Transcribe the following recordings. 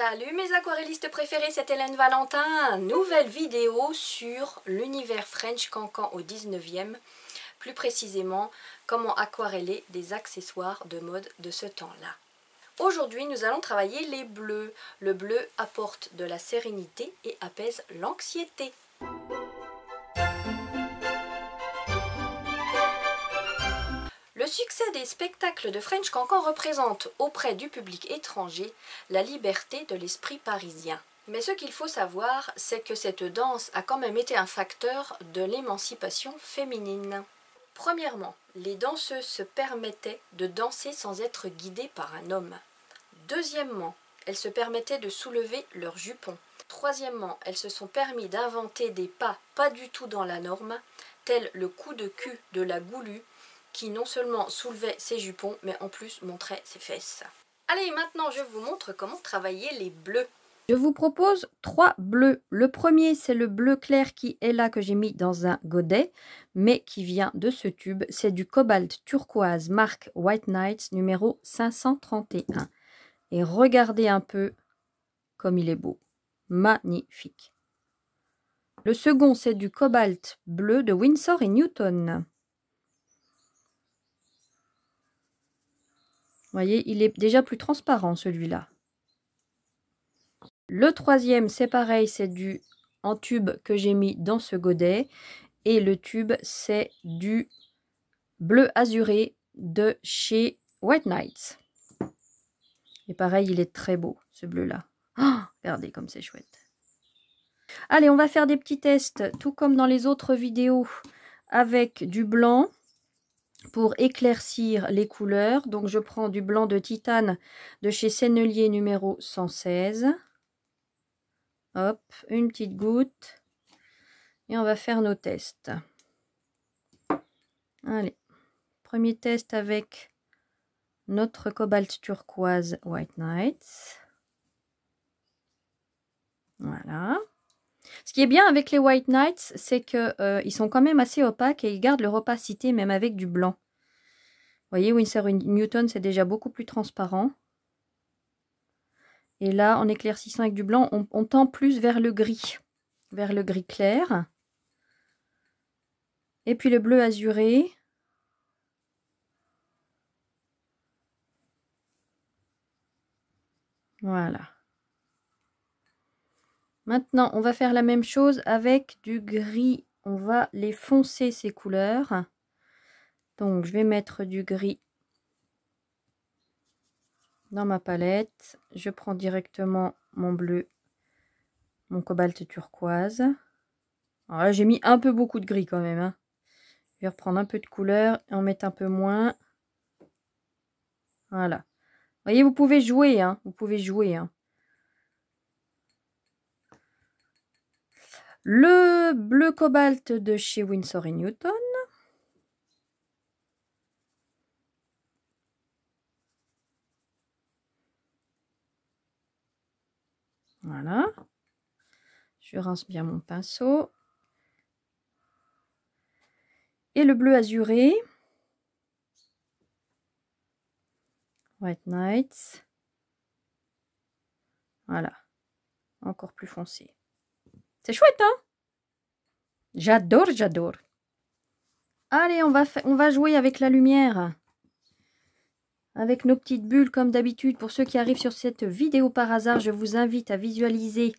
Salut mes aquarellistes préférés, c'est Hélène Valentin. Nouvelle vidéo sur l'univers French Cancan au 19e. Plus précisément, comment aquareller des accessoires de mode de ce temps-là. Aujourd'hui, nous allons travailler les bleus. Le bleu apporte de la sérénité et apaise l'anxiété. Le succès des spectacles de French Cancan représente auprès du public étranger la liberté de l'esprit parisien. Mais ce qu'il faut savoir, c'est que cette danse a quand même été un facteur de l'émancipation féminine. Premièrement, les danseuses se permettaient de danser sans être guidées par un homme. Deuxièmement, elles se permettaient de soulever leurs jupons. Troisièmement, elles se sont permis d'inventer des pas du tout dans la norme, tel le coup de cul de la Goulue, qui non seulement soulevait ses jupons, mais en plus montrait ses fesses. Allez, maintenant je vous montre comment travailler les bleus. Je vous propose 3 bleus. Le premier, c'est le bleu clair qui est là, que j'ai mis dans un godet, mais qui vient de ce tube. C'est du cobalt turquoise marque White Nights numéro 531. Et regardez un peu comme il est beau. Magnifique. Le second, c'est du cobalt bleu de Winsor & Newton. Vous voyez, il est déjà plus transparent celui-là. Le troisième, c'est pareil, c'est du en tube que j'ai mis dans ce godet. Et le tube, c'est du bleu azuré de chez White Nights. Et pareil, il est très beau, ce bleu-là. Oh, regardez comme c'est chouette. Allez, on va faire des petits tests, tout comme dans les autres vidéos, avec du blanc pour éclaircir les couleurs. Donc, je prends du blanc de titane de chez Sennelier numéro 116. Hop, une petite goutte. Et on va faire nos tests. Allez, premier test avec notre cobalt turquoise White Nights. Voilà. Ce qui est bien avec les White Nights, c'est qu'ils sont quand même assez opaques et ils gardent leur opacité même avec du blanc. Vous voyez, Winsor & Newton, c'est déjà beaucoup plus transparent. Et là, en éclaircissant avec du blanc, on tend plus vers le gris clair. Et puis le bleu azuré. Voilà. Maintenant, on va faire la même chose avec du gris. On va les foncer, ces couleurs. Donc, je vais mettre du gris dans ma palette. Je prends directement mon bleu, mon cobalt turquoise. Alors là, j'ai mis un peu beaucoup de gris quand même, hein. Je vais reprendre un peu de couleur et en mettre un peu moins. Voilà. Vous voyez, vous pouvez jouer, hein. Vous pouvez jouer, hein. Le bleu cobalt de chez Winsor & Newton. Voilà. Je rince bien mon pinceau. Et le bleu azuré. White Nights. Voilà. Encore plus foncé. C'est chouette, hein? J'adore, j'adore. Allez, on va jouer avec la lumière. Avec nos petites bulles, comme d'habitude. Pour ceux qui arrivent sur cette vidéo par hasard, je vous invite à visualiser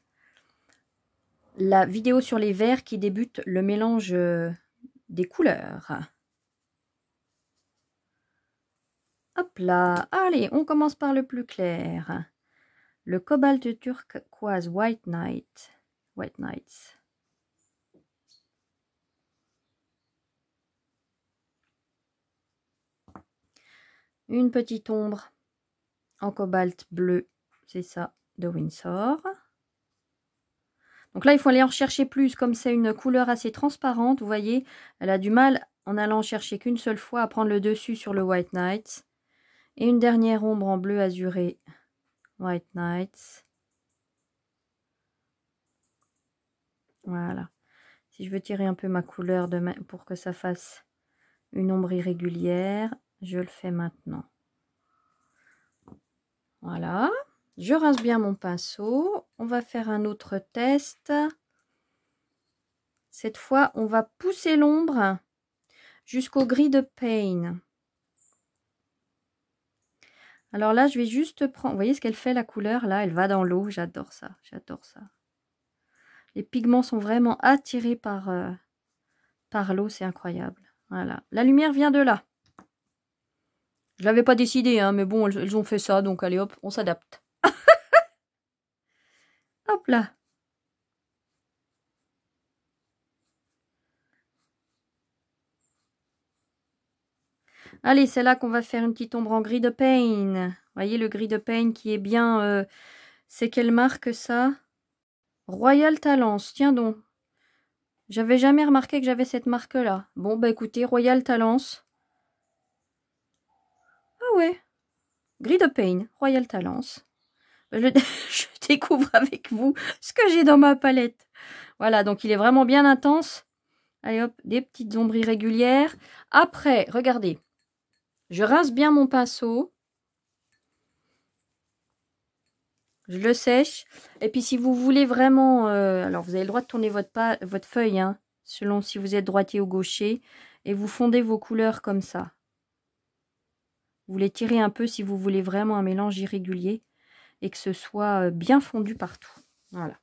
la vidéo sur les verts qui débute le mélange des couleurs. Hop là. Allez, on commence par le plus clair. Le cobalt turquoise White Nights. Une petite ombre en cobalt bleu, c'est ça, de Winsor. Donc là, il faut aller en chercher plus, comme c'est une couleur assez transparente, vous voyez, elle a du mal, en allant en chercher qu'une seule fois, à prendre le dessus sur le White Nights. Et une dernière ombre en bleu azuré, White Nights. Voilà. Si je veux tirer un peu ma couleur pour que ça fasse une ombre irrégulière, je le fais maintenant. Voilà. Je rince bien mon pinceau. On va faire un autre test. Cette fois, on va pousser l'ombre jusqu'au gris de Pain. Alors là, je vais juste prendre... Vous voyez ce qu'elle fait, la couleur, là? Elle va dans l'eau. J'adore ça. J'adore ça. Les pigments sont vraiment attirés par l'eau. C'est incroyable. Voilà. La lumière vient de là. Je l'avais pas décidé, hein, mais bon, elles ont fait ça. Donc, allez, hop, on s'adapte. Hop là. Allez, c'est là qu'on va faire une petite ombre en gris de Pain. Vous voyez le gris de Pain qui est bien... c'est quelle marque ça? Royal Talents, tiens donc. J'avais jamais remarqué que j'avais cette marque-là. Bon, bah écoutez, Royal Talents. Ah ouais. Gris de Pain, Royal Talents. Je découvre avec vous ce que j'ai dans ma palette. Voilà, donc il est vraiment bien intense. Allez hop, des petites ombres irrégulières. Après, regardez. Je rince bien mon pinceau. Je le sèche. Et puis si vous voulez vraiment... alors vous avez le droit de tourner votre feuille, hein, selon si vous êtes droitier ou gaucher. Et vous fondez vos couleurs comme ça. Vous les tirez un peu si vous voulez vraiment un mélange irrégulier. Et que ce soit bien fondu partout. Voilà.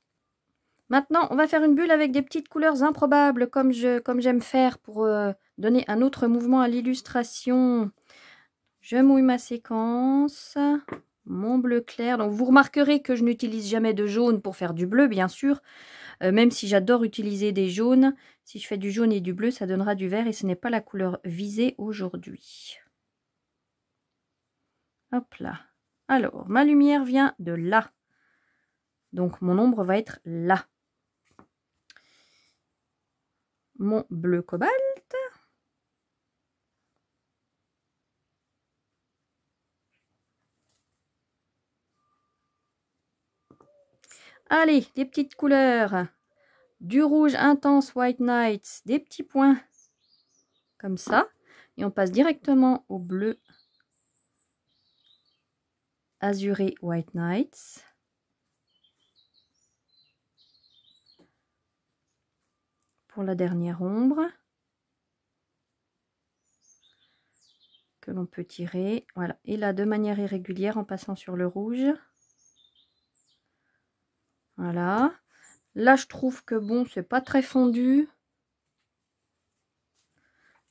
Maintenant, on va faire une bulle avec des petites couleurs improbables, comme j'aime faire pour donner un autre mouvement à l'illustration. Je mouille ma séquence. Mon bleu clair. Donc vous remarquerez que je n'utilise jamais de jaune pour faire du bleu, bien sûr. Même si j'adore utiliser des jaunes. Si je fais du jaune et du bleu, ça donnera du vert et ce n'est pas la couleur visée aujourd'hui. Hop là. Alors, ma lumière vient de là. Donc mon ombre va être là. Mon bleu cobalt. Allez, des petites couleurs. Du rouge intense White Nights, des petits points comme ça. Et on passe directement au bleu azuré White Nights. Pour la dernière ombre. Que l'on peut tirer. Voilà. Et là, de manière irrégulière en passant sur le rouge. Voilà. Là, je trouve que bon, c'est pas très fondu.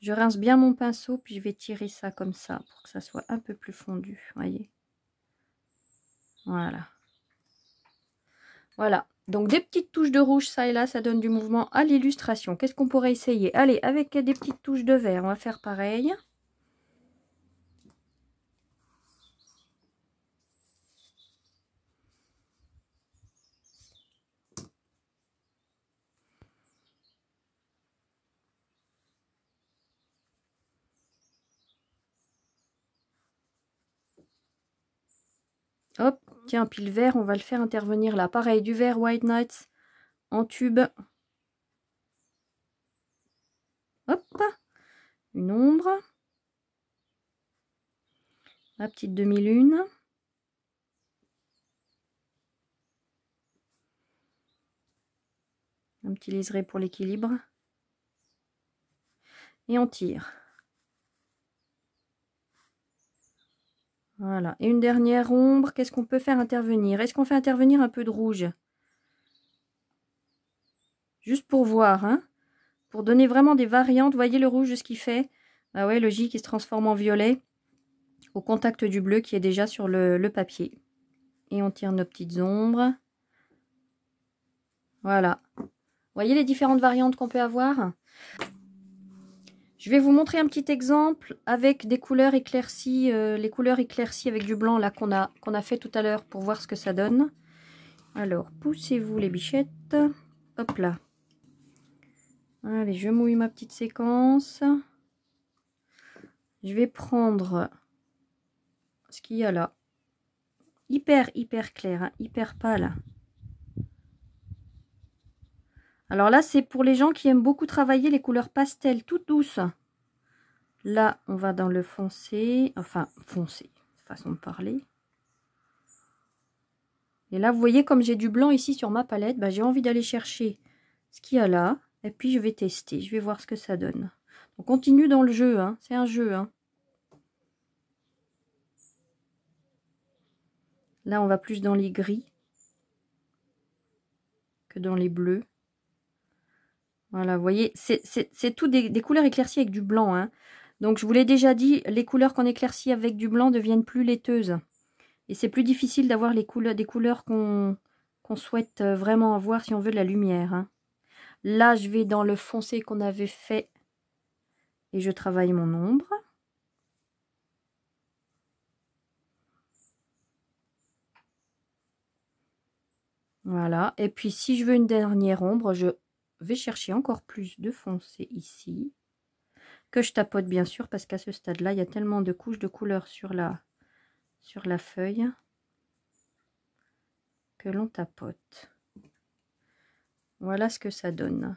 Je rince bien mon pinceau, puis je vais tirer ça comme ça pour que ça soit un peu plus fondu. Voyez. Voilà. Voilà. Donc des petites touches de rouge, ça et là, ça donne du mouvement à l'illustration. Qu'est-ce qu'on pourrait essayer? Allez, avec des petites touches de vert, on va faire pareil. Hop, tiens, puis le vert, on va le faire intervenir là. Pareil, du vert White Nights en tube. Hop, une ombre. La petite demi-lune. Un petit liseré pour l'équilibre. Et on tire. Voilà. Et une dernière ombre. Qu'est-ce qu'on peut faire intervenir? Est-ce qu'on fait intervenir un peu de rouge? Juste pour voir, hein. Pour donner vraiment des variantes. Voyez le rouge, ce qu'il fait? Ah ouais, le J qui se transforme en violet. Au contact du bleu qui est déjà sur le papier. Et on tire nos petites ombres. Voilà. Voyez les différentes variantes qu'on peut avoir? Je vais vous montrer un petit exemple avec des couleurs éclaircies, les couleurs éclaircies avec du blanc là qu'on a fait tout à l'heure pour voir ce que ça donne. Alors, poussez-vous les bichettes. Hop là. Allez, je mouille ma petite séquence. Je vais prendre ce qu'il y a là. Hyper clair, hein, hyper pâle. Alors là, c'est pour les gens qui aiment beaucoup travailler les couleurs pastel, toutes douces. Là, on va dans le foncé. Enfin, foncé, façon de parler. Et là, vous voyez, comme j'ai du blanc ici sur ma palette, bah, j'ai envie d'aller chercher ce qu'il y a là. Et puis, je vais tester. Je vais voir ce que ça donne. On continue dans le jeu, hein. C'est un jeu, hein. Là, on va plus dans les gris que dans les bleus. Voilà, vous voyez, c'est tout des couleurs éclaircies avec du blanc, hein. Donc, je vous l'ai déjà dit, les couleurs qu'on éclaircit avec du blanc deviennent plus laiteuses. Et c'est plus difficile d'avoir des couleurs qu'on souhaite vraiment avoir si on veut de la lumière, hein. Là, je vais dans le foncé qu'on avait fait et je travaille mon ombre. Voilà. Et puis, si je veux une dernière ombre, je vais chercher encore plus de foncé ici. Que je tapote bien sûr, parce qu'à ce stade-là, il y a tellement de couches de couleurs sur la feuille que l'on tapote. Voilà ce que ça donne.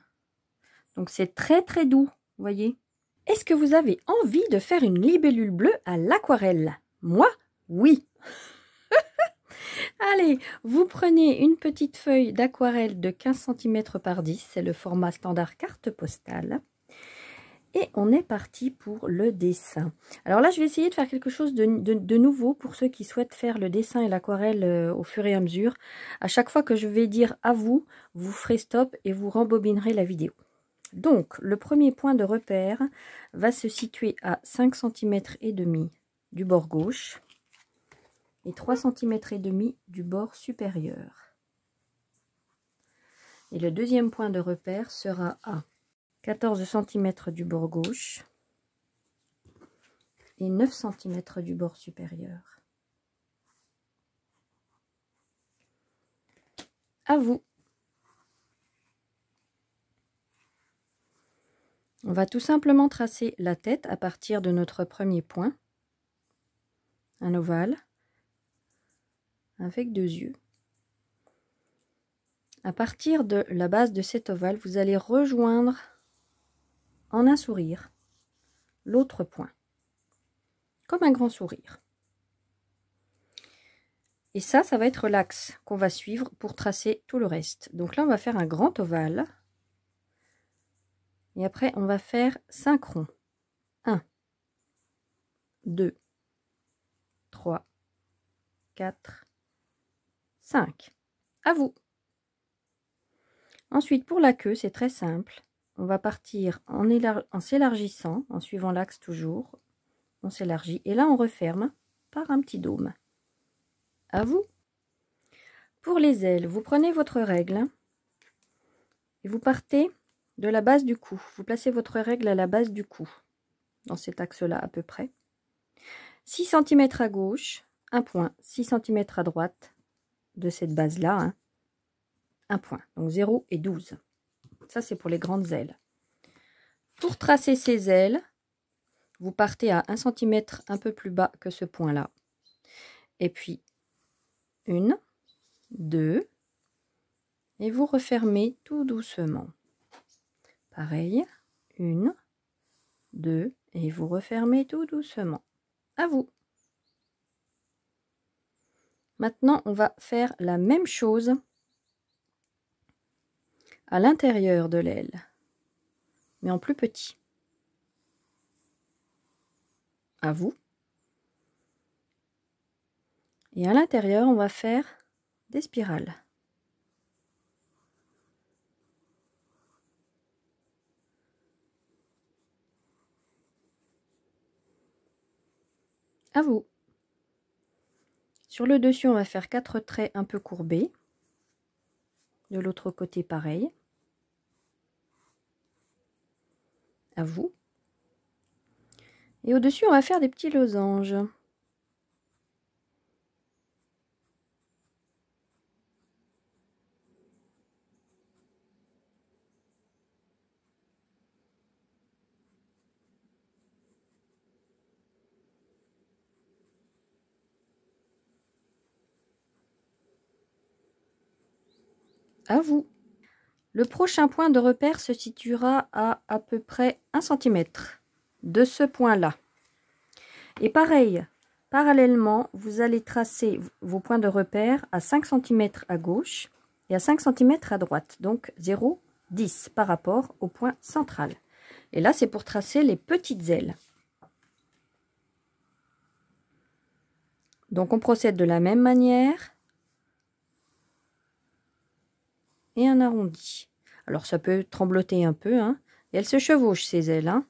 Donc, c'est très très doux, vous voyez. Est-ce que vous avez envie de faire une libellule bleue à l'aquarelle? Moi, oui. Allez, vous prenez une petite feuille d'aquarelle de 15 cm par 10, c'est le format standard carte postale. Et on est parti pour le dessin. Alors là, je vais essayer de faire quelque chose de nouveau pour ceux qui souhaitent faire le dessin et l'aquarelle au fur et à mesure. À chaque fois que je vais dire à vous, vous ferez stop et vous rembobinerez la vidéo. Donc, le premier point de repère va se situer à 5 cm et demi du bord gauche et 3 cm et demi du bord supérieur. Et le deuxième point de repère sera à 14 cm du bord gauche et 9 cm du bord supérieur. À vous. On va tout simplement tracer la tête à partir de notre premier point, un ovale avec deux yeux. À partir de la base de cet ovale, vous allez rejoindre en un sourire l'autre point, comme un grand sourire. Et ça va être l'axe qu'on va suivre pour tracer tout le reste. Donc là, on va faire un grand ovale. Et après, on va faire 5 ronds. 1, 2, 3, 4, 5. À vous. Ensuite, pour la queue, c'est très simple. On va partir en s'élargissant, en suivant l'axe toujours. On s'élargit. Et là, on referme par un petit dôme. À vous. Pour les ailes, vous prenez votre règle et vous partez de la base du cou. Vous placez votre règle à la base du cou, dans cet axe-là à peu près. 6 cm à gauche, un point, 6 cm à droite de cette base-là, hein, un point. Donc 0 et 12. Ça, c'est pour les grandes ailes. Pour tracer ces ailes, vous partez à 1 cm un peu plus bas que ce point-là. Et puis, 1, 2, et vous refermez tout doucement. Pareil, 1, 2, et vous refermez tout doucement. À vous. Maintenant, on va faire la même chose à l'intérieur de l'aile, mais en plus petit. À vous. Et à l'intérieur, on va faire des spirales. À vous. Sur le dessus, on va faire 4 traits un peu courbés. De l'autre côté, pareil. À vous. Et au-dessus, on va faire des petits losanges. À vous. Le prochain point de repère se situera à peu près 1 cm de ce point-là. Et pareil, Parallèlement, vous allez tracer vos points de repère à 5 cm à gauche et à 5 cm à droite. Donc 0, 10 par rapport au point central. Et là, c'est pour tracer les petites ailes. Donc on procède de la même manière. Et un arrondi. Alors ça peut trembloter un peu, hein. Et elles se chevauchent ces ailes, hein.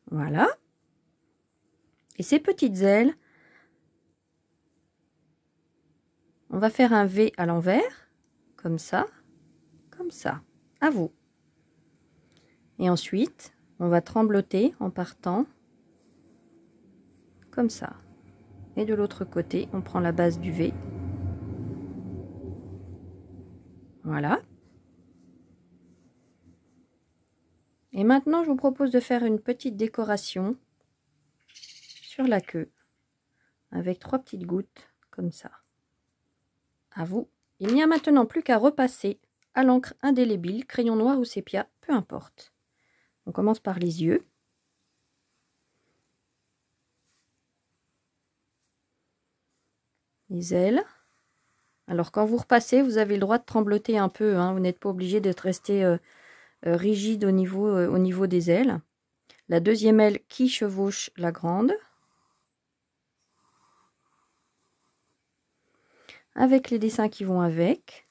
Voilà. Et ces petites ailes, on va faire un V à l'envers, comme ça, à vous. Et ensuite, on va trembloter en partant, comme ça. Et de l'autre côté, on prend la base du V. Voilà. Et maintenant, je vous propose de faire une petite décoration sur la queue, avec 3 petites gouttes, comme ça. À vous. Il n'y a maintenant plus qu'à repasser à l'encre indélébile, crayon noir ou sépia, peu importe. On commence par les yeux. Les ailes. Alors quand vous repassez, vous avez le droit de trembloter un peu, hein. Vous n'êtes pas obligé d'être resté rigide au niveau des ailes. La deuxième aile qui chevauche la grande. Avec les dessins qui vont avec.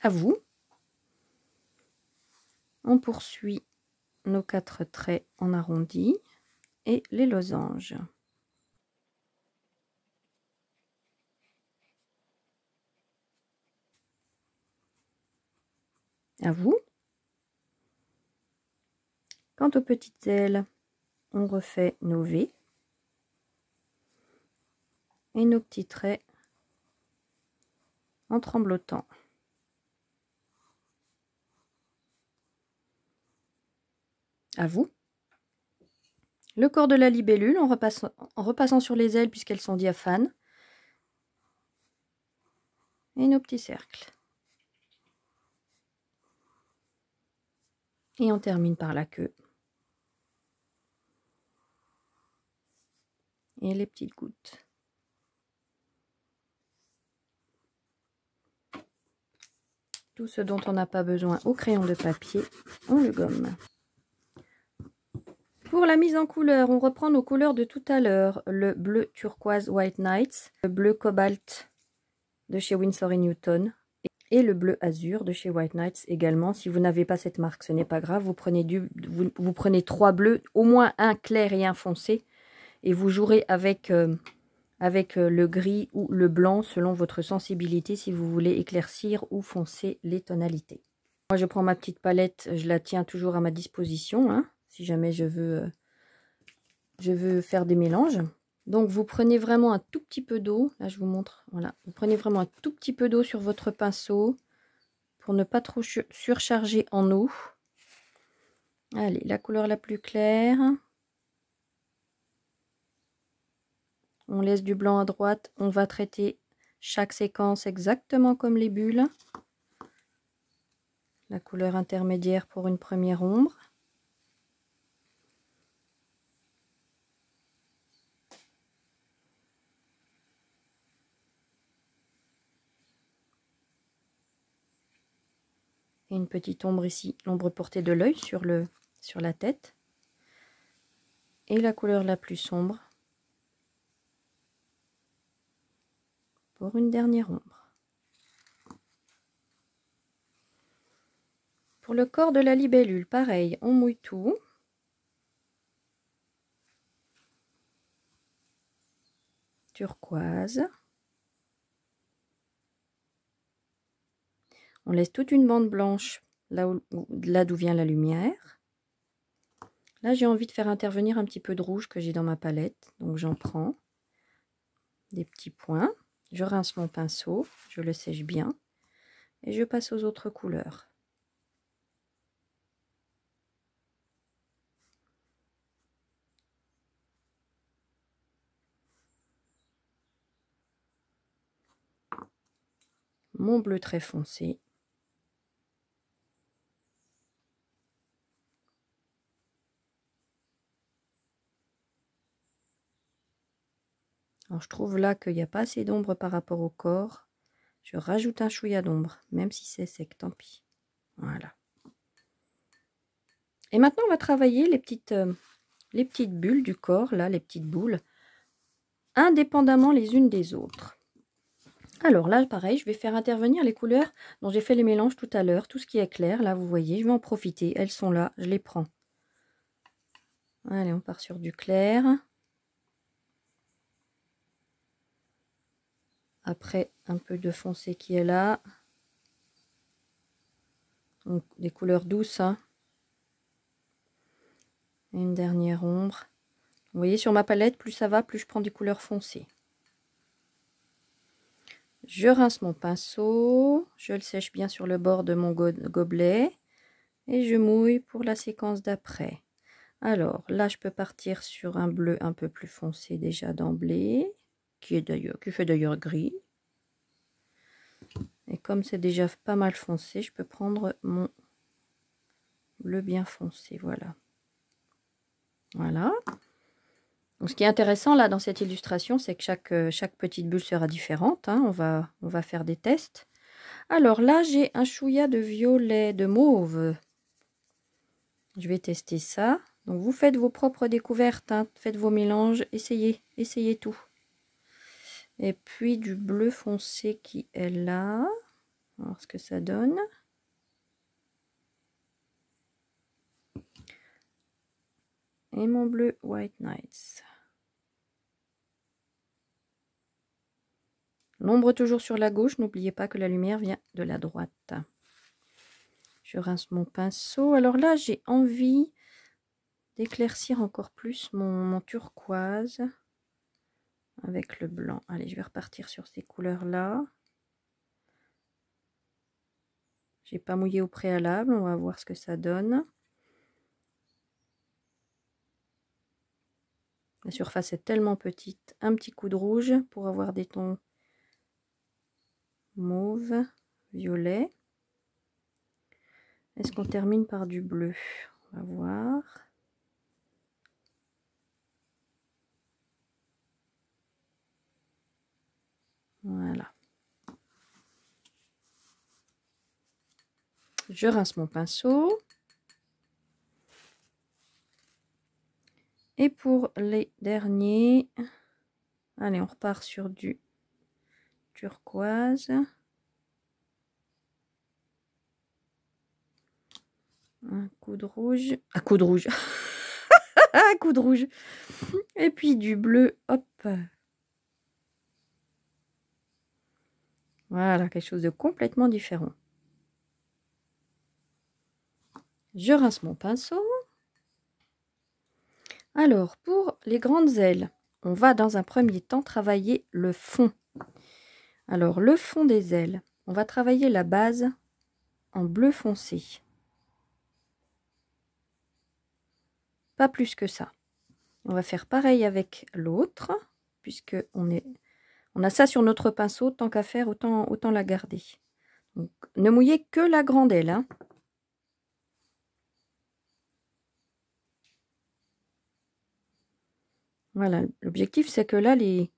À vous. On poursuit nos 4 traits en arrondi et les losanges. À vous. Quant aux petites ailes, on refait nos V et nos petits traits en tremblotant. À vous. Le corps de la libellule en repassant sur les ailes puisqu'elles sont diaphanes. Et nos petits cercles. Et on termine par la queue. Et les petites gouttes. Tout ce dont on n'a pas besoin au crayon de papier, on le gomme. Pour la mise en couleur, on reprend nos couleurs de tout à l'heure. Le bleu turquoise White Nights, le bleu cobalt de chez Winsor & Newton et le bleu azur de chez White Nights également. Si vous n'avez pas cette marque, ce n'est pas grave. Vous prenez 3 bleus, au moins un clair et un foncé. Et vous jouerez avec le gris ou le blanc selon votre sensibilité si vous voulez éclaircir ou foncer les tonalités. Moi, je prends ma petite palette, je la tiens toujours à ma disposition, hein, si jamais je veux faire des mélanges. Donc, vous prenez vraiment un tout petit peu d'eau. Là, je vous montre. Voilà, vous prenez vraiment un tout petit peu d'eau sur votre pinceau pour ne pas trop surcharger en eau. Allez, la couleur la plus claire. On laisse du blanc à droite. On va traiter chaque séquence exactement comme les bulles. La couleur intermédiaire pour une première ombre. Et une petite ombre ici, l'ombre portée de l'œil sur la tête. Et la couleur la plus sombre pour une dernière ombre. Pour le corps de la libellule, pareil, on mouille tout. Turquoise. On laisse toute une bande blanche là d'où vient la lumière. Là, j'ai envie de faire intervenir un petit peu de rouge que j'ai dans ma palette. Donc, j'en prends des petits points. Je rince mon pinceau, je le sèche bien. Et je passe aux autres couleurs. mon bleu très foncé. Alors je trouve là qu'il n'y a pas assez d'ombre par rapport au corps. Je rajoute un chouïa d'ombre, même si c'est sec, tant pis. Voilà. Et maintenant, on va travailler les petites bulles du corps, là, les petites boules, indépendamment les unes des autres. Alors là, pareil, je vais faire intervenir les couleurs dont j'ai fait les mélanges tout à l'heure. Tout ce qui est clair, là, vous voyez, je vais en profiter. Elles sont là, je les prends. Allez, on part sur du clair. Après, un peu de foncé qui est là. Donc, des couleurs douces, hein. Et une dernière ombre. Vous voyez, sur ma palette, plus ça va, plus je prends des couleurs foncées. Je rince mon pinceau. Je le sèche bien sur le bord de mon gobelet. Et je mouille pour la séquence d'après. Alors, là, je peux partir sur un bleu un peu plus foncé déjà d'emblée. Qui fait d'ailleurs gris. Et comme c'est déjà pas mal foncé, je peux prendre mon bleu bien foncé. Voilà. Voilà. Donc, ce qui est intéressant là dans cette illustration, c'est que chaque petite bulle sera différente. Hein. On va faire des tests. Alors là, j'ai un chouïa de violet, de mauve. Je vais tester ça. Donc vous faites vos propres découvertes. Hein. Faites vos mélanges. Essayez tout. Et puis du bleu foncé qui est là. On va voir ce que ça donne. Et mon bleu White Nights. L'ombre toujours sur la gauche. N'oubliez pas que la lumière vient de la droite. Je rince mon pinceau. Alors là, j'ai envie d'éclaircir encore plus mon turquoise avec le blanc. Allez, je vais repartir sur ces couleurs-là. J'ai pas mouillé au préalable. On va voir ce que ça donne. La surface est tellement petite. Un petit coup de rouge pour avoir des tons mauve, violet. Est-ce qu'on termine par du bleu? On va voir. Voilà. Je rince mon pinceau. Et pour les derniers, allez, on repart sur du turquoise. Un coup de rouge. Un coup de rouge. Un coup de rouge. Et puis du bleu. Hop. Voilà, quelque chose de complètement différent. Je rince mon pinceau. Alors, pour les grandes ailes, on va dans un premier temps travailler le fond. Alors, le fond des ailes, on va travailler la base en bleu foncé. Pas plus que ça. On va faire pareil avec l'autre, puisque on a ça sur notre pinceau, tant qu'à faire, autant la garder. Donc, ne mouillez que la grande aile. Hein. Voilà, l'objectif c'est que là, les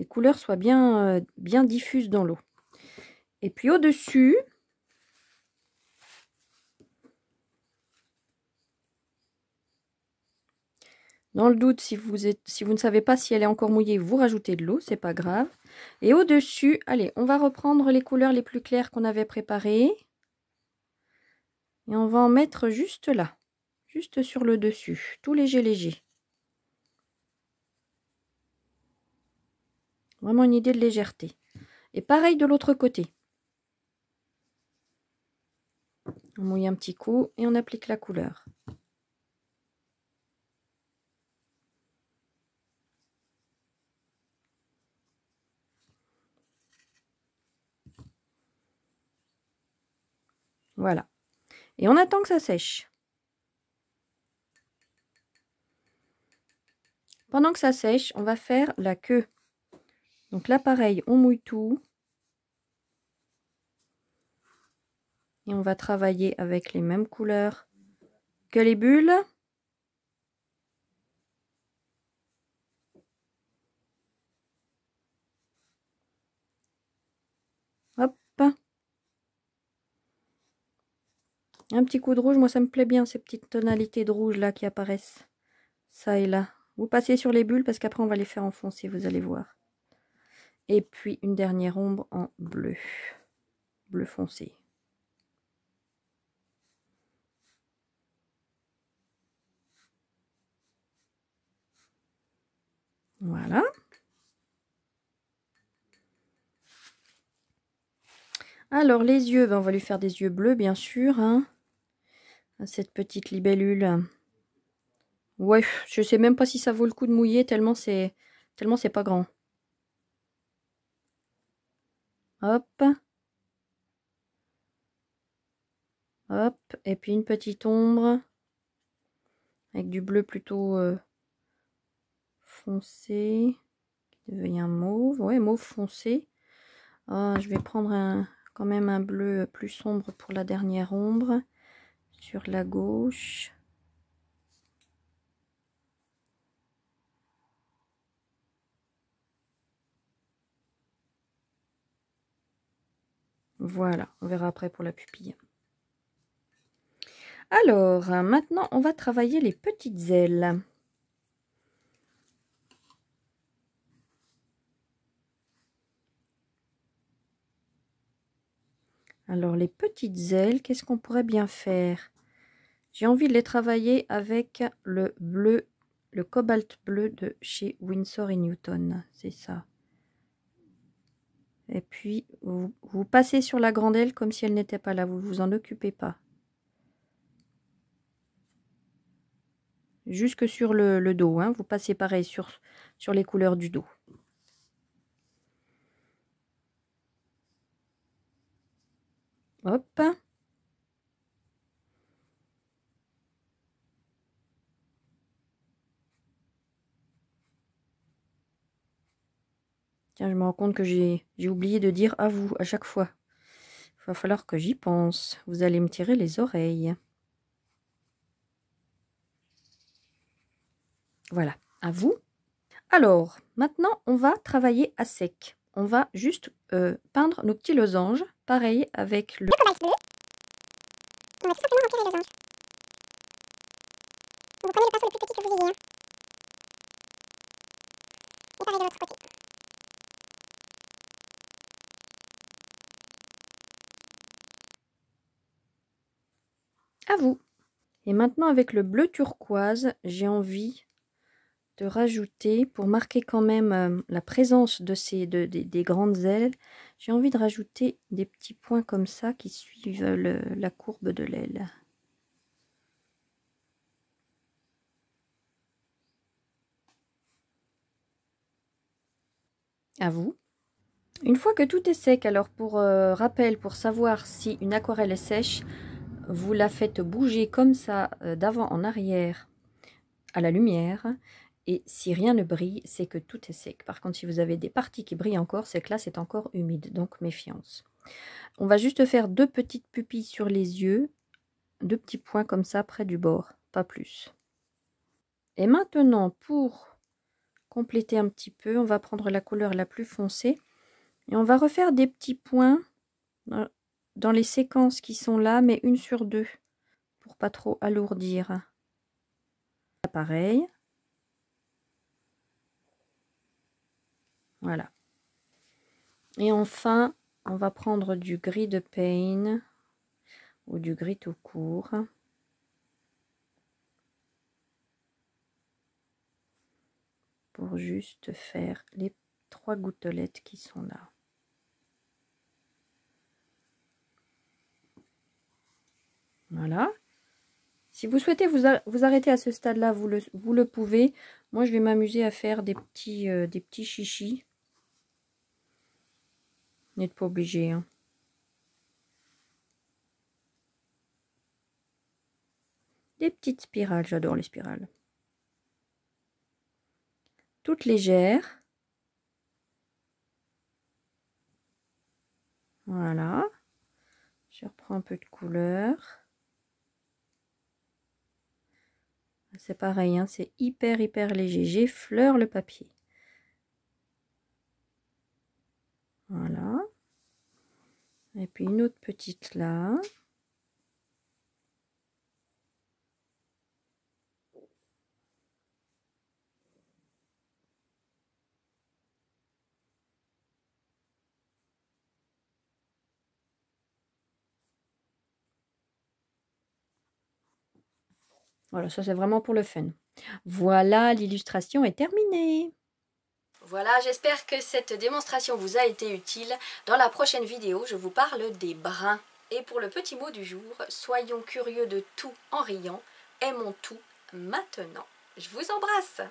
couleurs soient bien diffuses dans l'eau. Et puis au-dessus, dans le doute, si vous ne savez pas si elle est encore mouillée, vous rajoutez de l'eau, c'est pas grave. Et au-dessus, allez, on va reprendre les couleurs les plus claires qu'on avait préparées. Et on va en mettre juste là, juste sur le dessus, tout léger. Vraiment une idée de légèreté. Et pareil de l'autre côté. On mouille un petit coup et on applique la couleur. Voilà. Et on attend que ça sèche. Pendant que ça sèche, on va faire la queue. Donc là, pareil, on mouille tout. Et on va travailler avec les mêmes couleurs que les bulles. Hop. Un petit coup de rouge, moi ça me plaît bien ces petites tonalités de rouge là qui apparaissent. Ça et là. Vous passez sur les bulles parce qu'après on va les faire enfoncer, vous allez voir. Et puis une dernière ombre en bleu. Bleu foncé. Voilà. Alors les yeux, ben, on va lui faire des yeux bleus bien sûr. Hein. Cette petite libellule. Ouais, je sais même pas si ça vaut le coup de mouiller tellement c'est pas grand. Hop. Hop. Et puis une petite ombre. Avec du bleu plutôt foncé. Qui devient mauve. Ouais, mauve foncé. Je vais prendre quand même un bleu plus sombre pour la dernière ombre. Sur la gauche. Voilà, on verra après pour la pupille. Alors, maintenant, on va travailler les petites ailes. Alors, les petites ailes, qu'est-ce qu'on pourrait bien faire? J'ai envie de les travailler avec le bleu, le cobalt bleu de chez Winsor & Newton. C'est ça. Et puis, vous passez sur la grande aile comme si elle n'était pas là. Vous ne vous en occupez pas. Jusque sur le dos. Hein. Vous passez pareil sur les couleurs du dos. Hop. Tiens, je me rends compte que j'ai oublié de dire à vous à chaque fois. Il va falloir que j'y pense. Vous allez me tirer les oreilles. Voilà, à vous. Alors, maintenant, on va travailler à sec. On va juste peindre nos petits losanges. Pareil avec le cobalt bleu. On va tout simplement remplir les losanges. Vous prenez le pinceau le plus petit que vous ayez. Hein. Et pareil de l'autre côté. À vous. Et maintenant, avec le bleu turquoise, j'ai envie de rajouter, pour marquer quand même la présence de des grandes ailes, j'ai envie de rajouter des petits points comme ça qui suivent la courbe de l'aile. À vous. Une fois que tout est sec, alors pour rappel, pour savoir si une aquarelle est sèche, vous la faites bouger comme ça d'avant en arrière à la lumière. Et si rien ne brille, c'est que tout est sec. Par contre, si vous avez des parties qui brillent encore, c'est que là, c'est encore humide. Donc, méfiance. On va juste faire deux petites pupilles sur les yeux. Deux petits points comme ça près du bord. Pas plus. Et maintenant, pour compléter un petit peu, on va prendre la couleur la plus foncée. Et on va refaire des petits points dans les séquences qui sont là, mais une sur deux. Pour pas trop alourdir. Pareil. Voilà. Et enfin, on va prendre du gris de Paint ou du gris tout court. Pour juste faire les 3 gouttelettes qui sont là. Voilà. Si vous souhaitez vous arrêter à ce stade-là, vous le pouvez. Moi, je vais m'amuser à faire des petits chichis. Vous n'êtes pas obligé. Hein. Des petites spirales, j'adore les spirales. Toutes légères. Voilà. Je reprends un peu de couleur. C'est pareil, hein, c'est hyper léger. J'effleure le papier. Voilà. Et puis une autre petite là. Voilà, ça c'est vraiment pour le fun. Voilà, l'illustration est terminée. Voilà, j'espère que cette démonstration vous a été utile. Dans la prochaine vidéo, je vous parle des brins. Et pour le petit mot du jour, soyons curieux de tout en riant, aimons tout maintenant. Je vous embrasse!